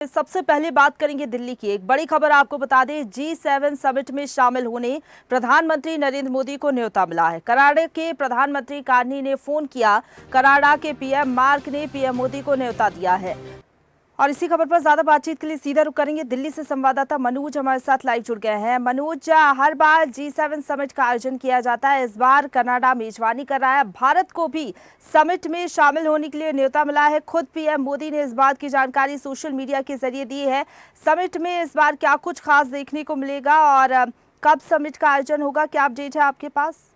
सबसे पहले बात करेंगे दिल्ली की। एक बड़ी खबर आपको बता दें, G7 समिट में शामिल होने प्रधानमंत्री नरेंद्र मोदी को न्योता मिला है। कनाडा के प्रधानमंत्री कार्नी ने फोन किया। कनाडा के पीएम मार्क ने पीएम मोदी को न्योता दिया है। और इसी खबर पर ज्यादा बातचीत के लिए सीधा रुख करेंगे। दिल्ली से संवाददाता मनोज हमारे साथ लाइव जुड़ गए हैं। मनोज, हर बार G7 समिट का आयोजन किया जाता है, इस बार कनाडा मेजबानी कर रहा है। भारत को भी समिट में शामिल होने के लिए न्योता मिला है। खुद पीएम मोदी ने इस बात की जानकारी सोशल मीडिया के जरिए दी है। समिट में इस बार क्या कुछ खास देखने को मिलेगा और कब समिट का आयोजन होगा, क्या अपडेट है आपके पास?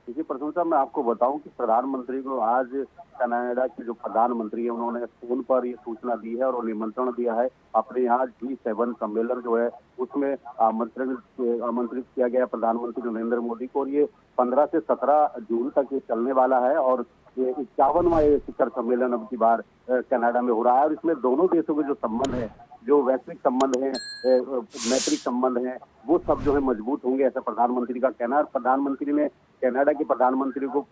देखिए प्रथम साहब, मैं आपको बताऊं कि प्रधानमंत्री को आज कनाडा के जो प्रधानमंत्री है उन्होंने फोन पर ये सूचना दी है और निमंत्रण दिया है। अपने यहाँ G7 सम्मेलन जो है उसमें आमंत्रित किया गया प्रधानमंत्री नरेंद्र मोदी को, और ये 15 से 17 जून तक ये चलने वाला है। और ये 51वां शिखर सम्मेलन अब की बार कनाडा में हो रहा है। और इसमें दोनों देशों के जो संबंध है, जो वैश्विक संबंध है, मैत्रिक संबंध है, वो सब जो है मजबूत होंगे, ऐसा प्रधानमंत्री का कहना है। प्रधानमंत्री ने कनाडा के प्रधानमंत्री को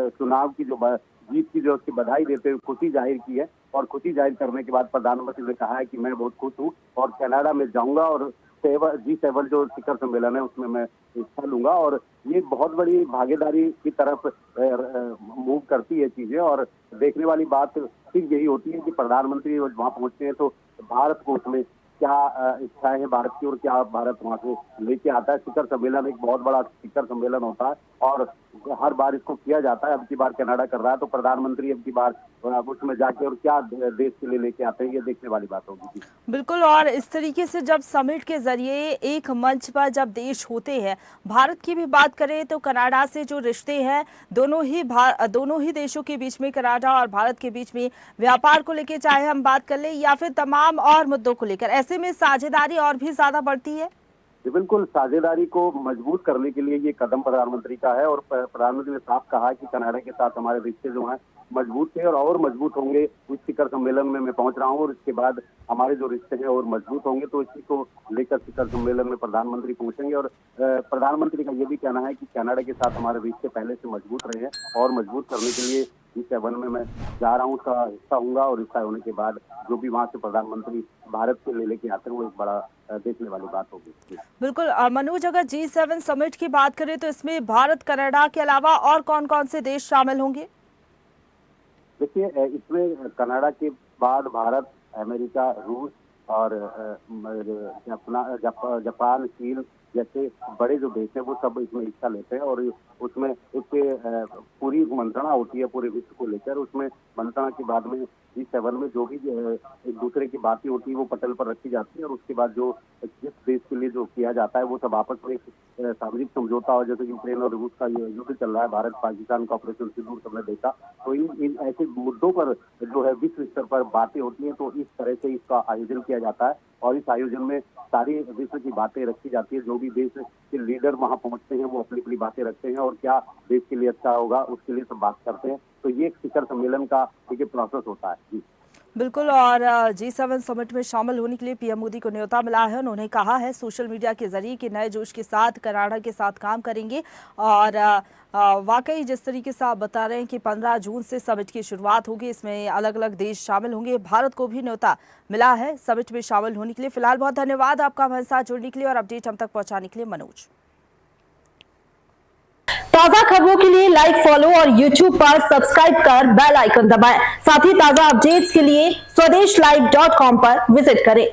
चुनाव की जो जीत की जो उसकी बधाई देते हुए खुशी जाहिर की है। और खुशी जाहिर करने के बाद प्रधानमंत्री ने कहा है कि मैं बहुत खुश हूँ और कनाडा में जाऊंगा और G7 जो शिखर सम्मेलन है उसमें मैं हिस्सा लूंगा। और ये बहुत बड़ी भागीदारी की तरफ मूव करती है चीजें। और देखने वाली बात सिर्फ यही होती है कि प्रधानमंत्री वहां पहुंचते हैं तो भारत को उसमें क्या इच्छाएं हैं भारत की और क्या भारत वहां से लेके आता है। शिखर सम्मेलन एक बहुत बड़ा शिखर सम्मेलन होता है और हर बार इसको किया जाता है। अब की बार कनाडा कर रहा है तो प्रधानमंत्री अब की बार उसमें जाके और क्या देश के लिए लेके आते हैं, ये देखने वाली बात होगी। बिल्कुल, और इस तरीके से जब समिट के जरिए एक मंच पर जब देश होते हैं, भारत की भी बात करें तो कनाडा से जो रिश्ते हैं दोनों ही देशों के बीच में, कनाडा और भारत के बीच में व्यापार को लेकर चाहे हम बात कर लें या फिर तमाम और मुद्दों को लेकर, ऐसे में साझेदारी और भी ज्यादा बढ़ती है। बिल्कुल, साझेदारी को मजबूत करने के लिए ये कदम प्रधानमंत्री का है। और प्रधानमंत्री ने साफ कहा कि कनाडा के साथ हमारे रिश्ते जो हैं मजबूत थे और मजबूत होंगे। इस शिखर सम्मेलन में मैं पहुंच रहा हूं और इसके बाद हमारे जो रिश्ते हैं और मजबूत होंगे। तो इसी को लेकर शिखर सम्मेलन में प्रधानमंत्री पहुंचेंगे। और प्रधानमंत्री का ये भी कहना है कि कनाडा के साथ हमारे रिश्ते पहले से मजबूत रहे हैं और मजबूत करने के लिए G7 में मैं जा रहा हूँ, उसका हिस्सा हूँगा। और हिस्सा होने के बाद जो भी वहाँ से प्रधानमंत्री भारत के लेके आते हैं वो एक बड़ा देखने वाली बात होगी। बिल्कुल मनोज, अगर G7 समिट की बात करें तो इसमें भारत कनाडा के अलावा और कौन कौन से देश शामिल होंगे? देखिए, इसमें कनाडा के बाद भारत, अमेरिका, रूस और जापान, चीन जैसे बड़े जो देश हैं वो सब इसमें हिस्सा लेते हैं। और उसमें उसके पूरी मंत्रणा होती है पूरे विश्व को लेकर। उसमें मंत्रणा के बाद में G7 में जो भी एक दूसरे की बातें होती है वो पटल पर रखी जाती है। और उसके बाद जो जिस देश के लिए जो किया जाता है वो सब आपस में सामरिक समझौता हो, जैसे यूक्रेन और रूस का युद्ध चल रहा है, भारत पाकिस्तान का ऑपरेशन सिंदूर सबने देखा। तो इन ऐसे मुद्दों पर जो है विश्व स्तर पर बातें होती हैं। तो इस तरह से इसका आयोजन किया जाता है और इस आयोजन में सारी विश्व की बातें रखी जाती है। जो भी देश के लीडर वहां पहुंचते हैं वो अपनी अपनी बातें रखते हैं और क्या देश के लिए अच्छा होगा उसके लिए सब बात करते हैं। तो ये एक शिखर सम्मेलन का एक प्रोसेस होता है जी। बिल्कुल, और G7 समिट में शामिल होने के लिए पीएम मोदी को न्योता मिला है। उन्होंने कहा है सोशल मीडिया के जरिए कि नए जोश के साथ कनाडा के साथ काम करेंगे। और वाकई जिस तरीके से आप बता रहे हैं कि 15 जून से समिट की शुरुआत होगी, इसमें अलग अलग देश शामिल होंगे। भारत को भी न्योता मिला है समिट में शामिल होने के लिए। फिलहाल बहुत धन्यवाद आपका हमारे साथ जुड़ने के लिए और अपडेट हम तक पहुंचाने के लिए मनोज। ताजा खबरों के लिए लाइक, फॉलो और YouTube पर सब्सक्राइब कर बेल आइकन दबाएं। साथ ही ताजा अपडेट्स के लिए स्वदेशलाइव.com पर विजिट करें।